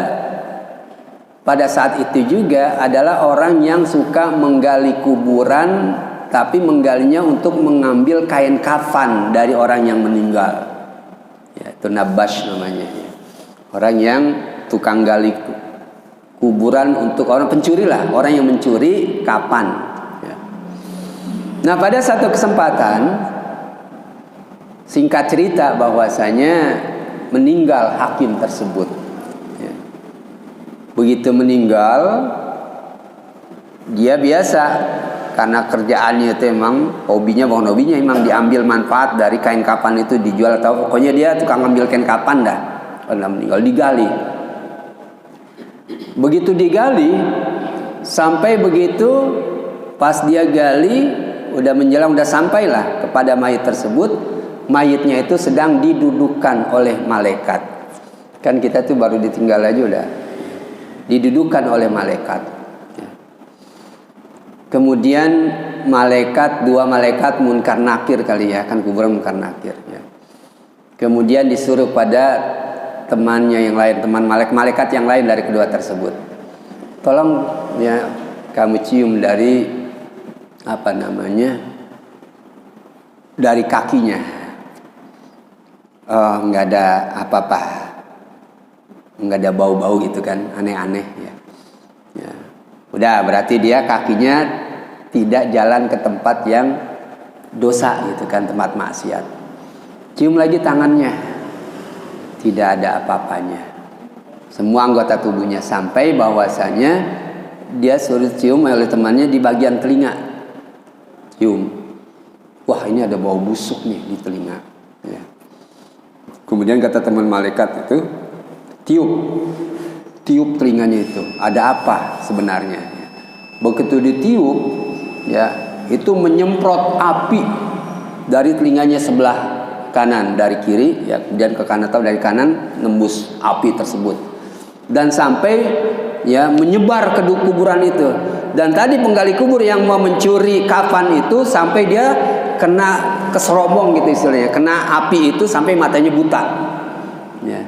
pada saat itu juga adalah orang yang suka menggali kuburan, tapi menggalinya untuk mengambil kain kafan dari orang yang meninggal. Ya, itu nabash namanya. Ya. Orang yang tukang gali kuburan untuk orang pencuri lah, orang yang mencuri kapan. Ya. Nah pada satu kesempatan, singkat cerita bahwasanya meninggal hakim tersebut. Ya. Begitu meninggal, dia biasa karena kerjaannya itu emang hobinya, bukan hobinya, emang diambil manfaat dari kain kapan itu dijual atau pokoknya dia tukang ngambil kain kapan dah. Karena meninggal digali. Begitu digali, sampai begitu pas dia gali, udah menjelang, udah sampailah kepada mayit tersebut. Mayitnya itu sedang didudukkan oleh malaikat. Kan kita tuh baru ditinggal aja udah didudukkan oleh malaikat. Kemudian malaikat, 2 malaikat munkar nakir kali ya, kan kuburan munkar nakir ya. Kemudian disuruh pada temannya yang lain, teman malaikat yang lain dari kedua tersebut, tolong ya kamu cium dari apa namanya, dari kakinya. Oh, nggak ada apa-apa, nggak ada bau-bau gitu kan, aneh-aneh ya. Ya. Udah berarti dia kakinya tidak jalan ke tempat yang dosa gitu kan, tempat maksiat. Cium lagi tangannya. Tidak ada apa-apanya. Semua anggota tubuhnya, sampai bahwasanya dia suruh cium oleh temannya di bagian telinga. Cium. Wah, ini ada bau busuk nih di telinga. Ya. Kemudian kata teman malaikat itu, tiup telinganya itu. Ada apa sebenarnya? Begitu ditiup, ya, itu menyemprot api dari telinganya sebelah kanan, dari kiri, ya, kemudian ke kanan atau dari kanan nembus api tersebut dan sampai ya menyebar ke kuburan itu. Dan tadi penggali kubur yang mau mencuri kafan itu sampai dia kena keserobong gitu istilahnya, kena api itu sampai matanya buta. Ya.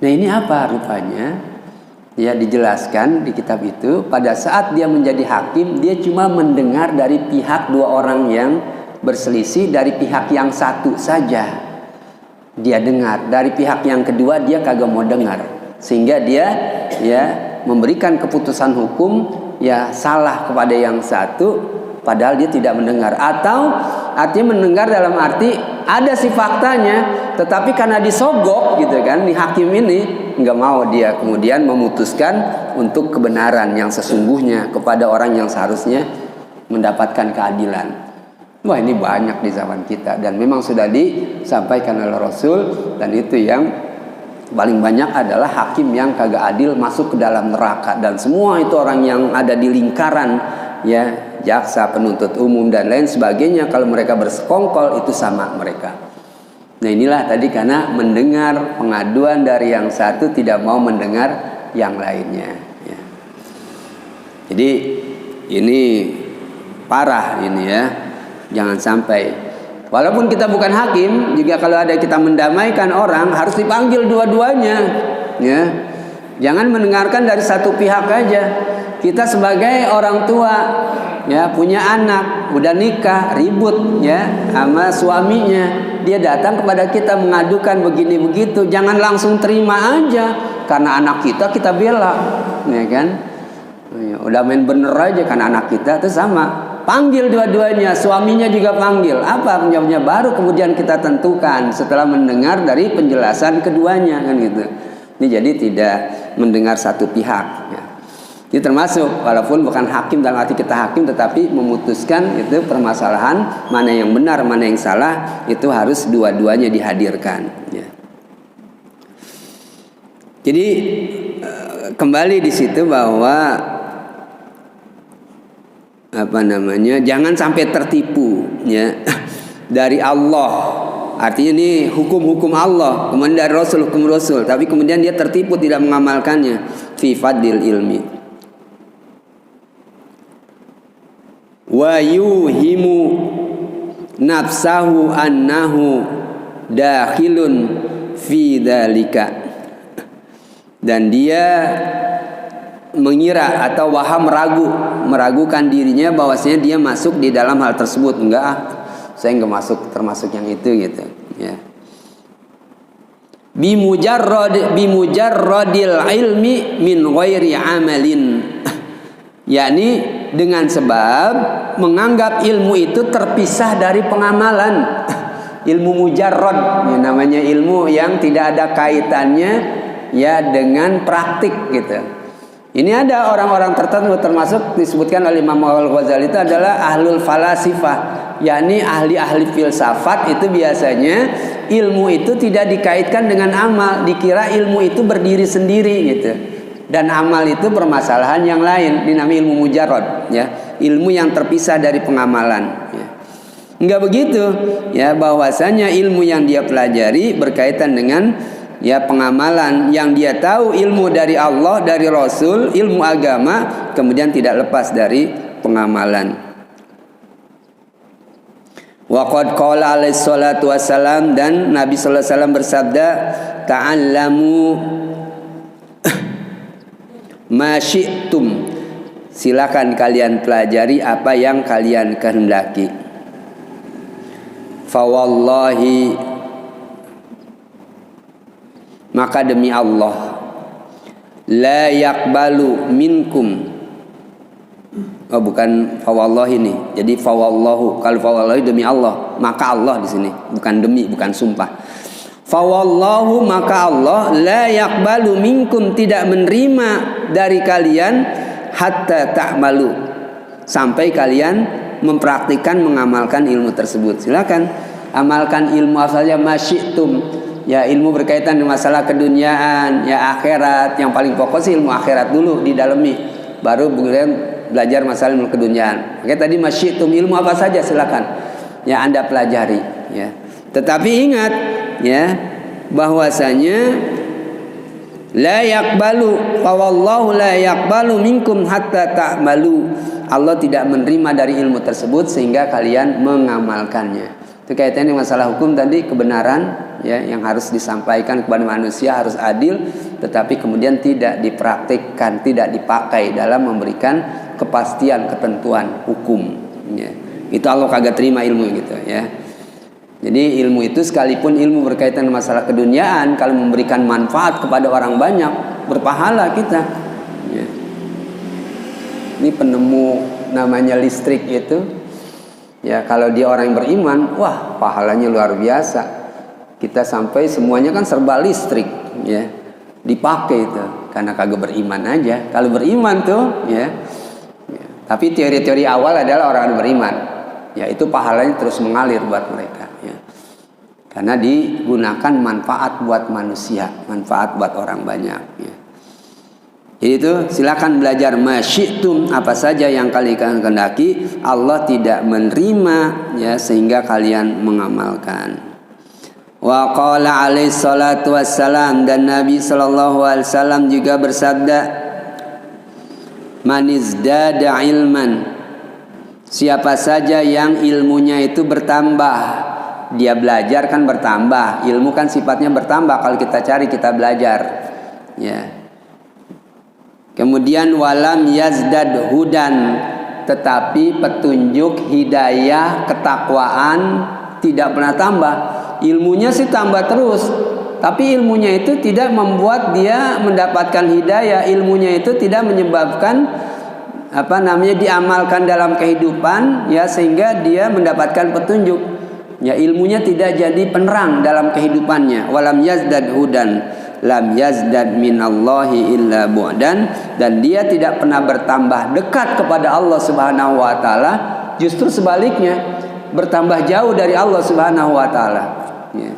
Nah ini apa rupanya? Ya dijelaskan di kitab itu, pada saat dia menjadi hakim, dia cuma mendengar dari pihak dua orang yang berselisih, dari pihak yang satu saja dia dengar, dari pihak yang kedua dia kagak mau dengar, sehingga dia ya memberikan keputusan hukum ya salah kepada yang satu, padahal dia tidak mendengar. Atau artinya mendengar dalam arti ada si faktanya, tetapi karena disogok gitu kan, di hakim ini nggak mau, dia kemudian memutuskan untuk kebenaran yang sesungguhnya kepada orang yang seharusnya mendapatkan keadilan. Wah ini banyak di zaman kita dan memang sudah disampaikan oleh Rasul, dan itu yang paling banyak adalah hakim yang kagak adil masuk ke dalam neraka, dan semua itu orang yang ada di lingkaran ya jaksa, penuntut umum dan lain sebagainya, kalau mereka bersekongkol itu sama mereka. Nah inilah tadi karena mendengar pengaduan dari yang satu tidak mau mendengar yang lainnya ya. Jadi ini parah ini ya. Jangan sampai, walaupun kita bukan hakim, juga kalau ada kita mendamaikan orang harus dipanggil dua-duanya ya. Jangan mendengarkan dari satu pihak aja. Kita sebagai orang tua ya, punya anak udah nikah, ribut ya sama suaminya, dia datang kepada kita mengadukan begini begitu, jangan langsung terima aja karena anak kita bela ya kan. Ya, udah main bener aja karena anak kita, itu sama. Panggil dua-duanya, suaminya juga panggil. Apa penjawabnya baru kemudian kita tentukan setelah mendengar dari penjelasan keduanya kan gitu. Ini jadi tidak mendengar satu pihak ya. Ini termasuk walaupun bukan hakim dalam arti kita hakim, tetapi memutuskan itu permasalahan mana yang benar mana yang salah, itu harus dua-duanya dihadirkan ya. Jadi kembali di situ bahwa jangan sampai tertipu ya dari Allah, artinya ini hukum-hukum Allah, kemudian dari Rasul hukum Rasul, tapi kemudian dia tertipu tidak mengamalkannya. Fi fadil ilmi wa yuhimu nafsahu annahu dakhilun fi dzalika, dan dia mengira atau waham meragukan dirinya bahwasanya dia masuk di dalam hal tersebut. Enggak, saya enggak masuk termasuk yang itu gitu ya. Bimujarradil ilmi min ghairi amalin, yakni dengan sebab menganggap ilmu itu terpisah dari pengamalan. Ilmu mujarrad ya, namanya ilmu yang tidak ada kaitannya ya dengan praktik gitu. Ini ada orang-orang tertentu, termasuk disebutkan oleh Imam Al-Ghazali itu adalah ahlul falasifah, yakni ahli-ahli filsafat. Itu biasanya ilmu itu tidak dikaitkan dengan amal, dikira ilmu itu berdiri sendiri gitu, dan amal itu permasalahan yang lain. Ini namanya ilmu mujarrad ya, ilmu yang terpisah dari pengamalan ya. Enggak begitu ya, bahwasanya ilmu yang dia pelajari berkaitan dengan ya pengamalan, yang dia tahu ilmu dari Allah, dari Rasul, ilmu agama, kemudian tidak lepas dari pengamalan. Wa qad qala alaihi salatu wassalam, dan Nabi sallallahu alaihi wasallam bersabda, ta'allamu ma syi'tum, silakan kalian pelajari apa yang kalian kehendaki. Fa wallahi, maka demi Allah, la yakbalu minkum, oh bukan fawallahi ini, jadi fawallahu, kalau fawallahi demi Allah, maka Allah di sini bukan demi, bukan sumpah. Fawallahu, maka Allah, la yakbalu minkum, tidak menerima dari kalian, hatta ta'malu, sampai kalian mempraktikkan mengamalkan ilmu tersebut. Silakan amalkan ilmu asalnya masyitum, ya ilmu berkaitan dengan masalah keduniaan, ya akhirat, yang paling pokok sih ilmu akhirat dulu didalami, baru kemudian belajar masalah ilmu keduniaan. Oke, tadi masyitum, ilmu apa saja silakan ya Anda pelajari ya. Tetapi ingat ya bahwasanya la yaqbalu fa wallahu la yaqbalu minkum hatta ta'malu. Allah tidak menerima dari ilmu tersebut sehingga kalian mengamalkannya. Itu kaitannya masalah hukum tadi, kebenaran ya yang harus disampaikan kepada manusia harus adil, tetapi kemudian tidak dipraktikkan, tidak dipakai dalam memberikan kepastian ketentuan hukum ya. Itu Allah kagak terima ilmu gitu ya. Jadi ilmu itu sekalipun ilmu berkaitan dengan masalah keduniaan, kalau memberikan manfaat kepada orang banyak, berpahala kita ya. Ini penemu namanya listrik itu ya, kalau dia orang yang beriman, wah pahalanya luar biasa. Kita sampai semuanya kan serba listrik ya, dipakai itu karena kagak beriman aja. Kalau beriman tuh ya. Tapi teori-teori awal adalah orang yang beriman ya, itu pahalanya terus mengalir buat mereka ya. Karena digunakan manfaat buat manusia, manfaat buat orang banyak ya. Jadi itu silakan belajar masyitum, apa saja yang kalian kehendaki, Allah tidak menerima ya sehingga kalian mengamalkan. Wa qala alaihi salatu wassalam, dan Nabi sallallahu alaihi wasallam juga bersabda, man izdada ilman, siapa saja yang ilmunya itu bertambah, dia belajar kan bertambah, ilmu kan sifatnya bertambah kalau kita cari, kita belajar ya. Kemudian walam yazdad hudan, tetapi petunjuk, hidayah, ketakwaan tidak pernah tambah. Ilmunya sih tambah terus, tapi ilmunya itu tidak membuat dia mendapatkan hidayah. Ilmunya itu tidak menyebabkan diamalkan dalam kehidupan ya, sehingga dia mendapatkan petunjuk. Ya, ilmunya tidak jadi penerang dalam kehidupannya. Walam yazdad hudan, lam yazdad minallahi illa bu'dan, dan dia tidak pernah bertambah dekat kepada Allah Subhanahu wa taala, justru sebaliknya bertambah jauh dari Allah Subhanahu wa taala ya.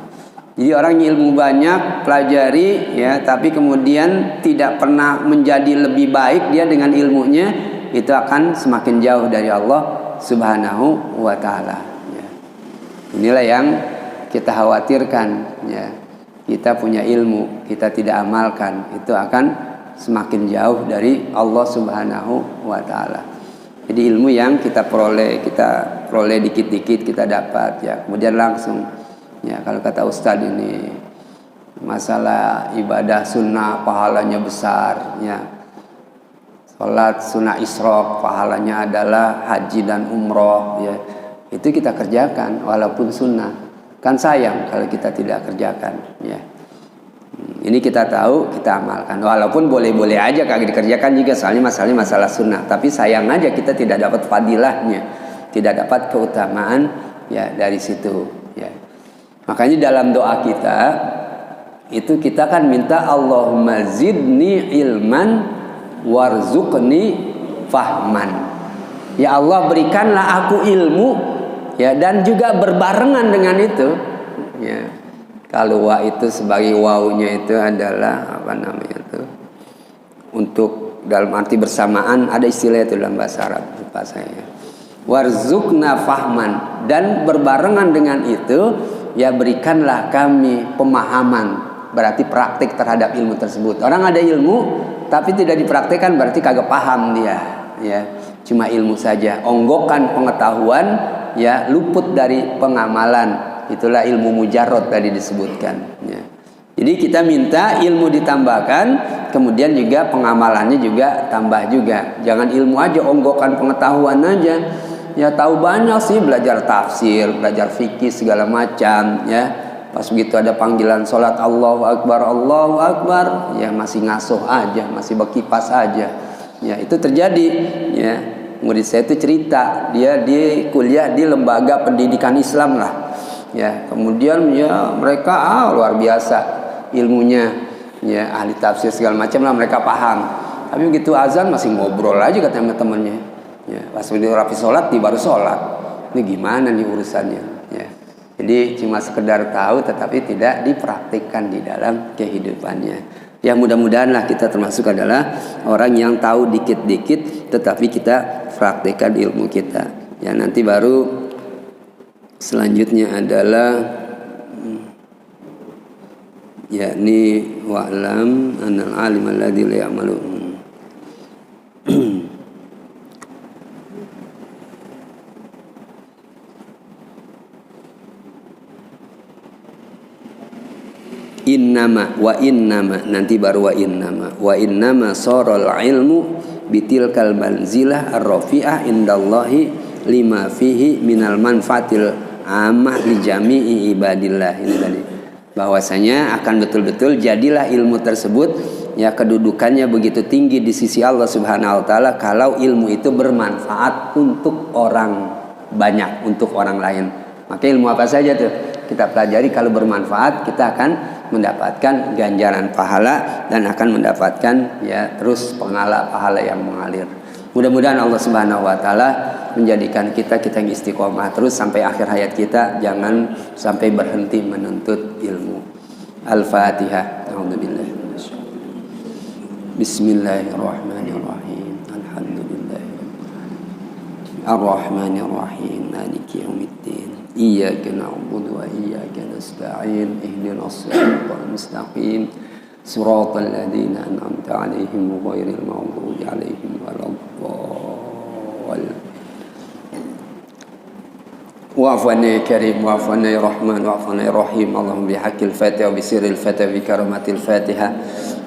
Jadi orang ilmu banyak pelajari ya, tapi kemudian tidak pernah menjadi lebih baik dia dengan ilmunya, itu akan semakin jauh dari Allah Subhanahu wa taala ya. Inilah yang kita khawatirkan ya. Kita punya ilmu, kita tidak amalkan, itu akan semakin jauh dari Allah Subhanahu wa taala. Jadi ilmu yang kita peroleh dikit-dikit kita dapat ya, kemudian langsung ya, kalau kata Ustadz ini masalah ibadah sunnah pahalanya besar ya. Salat sunnah isyraq pahalanya adalah haji dan umroh ya. Itu kita kerjakan walaupun sunnah. Kan sayang kalau kita tidak kerjakan ya. Ini kita tahu, kita amalkan. Walaupun boleh-boleh aja kagak dikerjakan juga, soalnya masalah sunnah. Tapi sayang aja kita tidak dapat fadilahnya, tidak dapat keutamaan ya dari situ ya. Makanya dalam doa kita itu kita kan minta Allahumma zidni ilman warzuqni fahman. Ya Allah, berikanlah aku ilmu ya, dan juga berbarengan dengan itu ya. Kalau wa itu sebagai wawunya itu adalah untuk dalam arti bersamaan, ada istilah itu dalam bahasa Arab, lupa saya. Warzuqna fahman, dan berbarengan dengan itu ya berikanlah kami pemahaman, berarti praktik terhadap ilmu tersebut. Orang ada ilmu tapi tidak dipraktikkan, berarti kagak paham dia ya. Cuma ilmu saja, onggokan pengetahuan ya, luput dari pengamalan. Itulah ilmu mujarrad tadi disebutkan ya. Jadi kita minta ilmu ditambahkan, kemudian juga pengamalannya juga tambah juga. Jangan ilmu aja, onggokan pengetahuan aja ya. Tahu banyak sih, belajar tafsir, belajar fikih segala macam ya. Pas begitu ada panggilan sholat Allahu Akbar ya masih ngasuh aja, masih berkipas aja ya. Itu terjadi ya. Murid saya itu cerita, dia di kuliah di lembaga pendidikan Islam lah ya. Kemudian ya mereka luar biasa ilmunya ya, ahli tafsir segala macam lah, mereka paham. Tapi begitu azan masih ngobrol aja katanya sama temennya ya. Pas udah rapi sholat, dia baru sholat. Ini gimana nih urusannya ya. Jadi cuma sekedar tahu tetapi tidak dipraktikkan di dalam kehidupannya. Ya mudah-mudahanlah kita termasuk adalah orang yang tahu dikit-dikit tetapi kita praktikkan ilmu kita. Ya nanti baru selanjutnya adalah yakni wa'lam anal alim alladzi la ya'malu. Innama wa innama, nanti baru wa innama saral ilmu bitilkal manzilah ar-rafi'ah indallahi lima fihi minal manfaatil amah li jami'i ibadillah. Ini tadi bahwasanya akan betul-betul jadilah ilmu tersebut ya kedudukannya begitu tinggi di sisi Allah Subhanahu wa taala kalau ilmu itu bermanfaat untuk orang banyak, untuk orang lain. Maka ilmu apa saja tuh kita pelajari kalau bermanfaat kita akan mendapatkan ganjaran pahala dan akan mendapatkan ya terus pahala yang mengalir. Mudah-mudahan Allah Subhanahu wa taala menjadikan kita yang istiqomah terus sampai akhir hayat kita, jangan sampai berhenti menuntut ilmu. Al-Fatihah. A'udzubillah. Bismillahirrahmanirrahim. Alhamdulillah. Ar-Rahmanirrahim. Maliki yaumiddin. Iyyaka na'budu wa iyyaka nasta'in. Ihdinas siratal mustaqim. Siratal ladzina an'amta 'alaihim ghairil maghdubi 'alaihim waladdallin. Wa'afana ya karim, wa'afana ya rahman, wa'afana ya rahim. Allahumma bihaqqil fatiha wa bisirril fatiha wa bikaramatil fatiha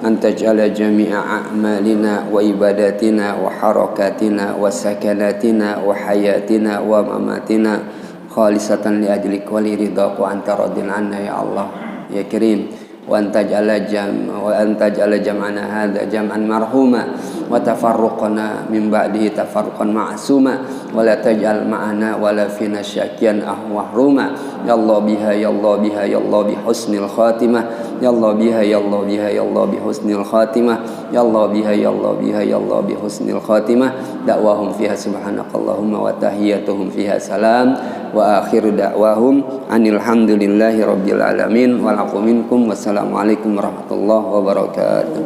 an taj'ala jami'a a'malina wa ibadatina wa harakatina wa sakanatina wa hayatina wa mamatina khalisatan li ajlik wa li ridhaq wa anta radin anna ya Allah ya karim. Wa antaj'ala jam'ana hadza jam'an marhuma wa tafarruqana min ba'dihi tafarruqan ma'suma wa la taj'al ma'ana wa la fina syakian mahruma ya Allah biha ya Allah biha ya Allah bi husnil khatimah ya Allah biha ya Allah biha ya Allah bi husnil khatimah ya Allah biha ya Allah biha ya Allah bi husnil khatimah da'wahum fiha subhanakallahumma wa tahiyyatuhum fiha salam wa akhiru da'wahum anil hamdulillahi rabbil alamin wal afu minkum wassalamualaikum warahmatullahi wabarakatuh.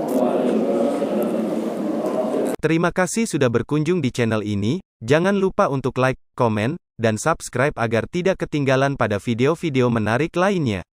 Terima kasih sudah berkunjung di channel ini. Jangan lupa untuk like, komen, dan subscribe agar tidak ketinggalan pada video-video menarik lainnya.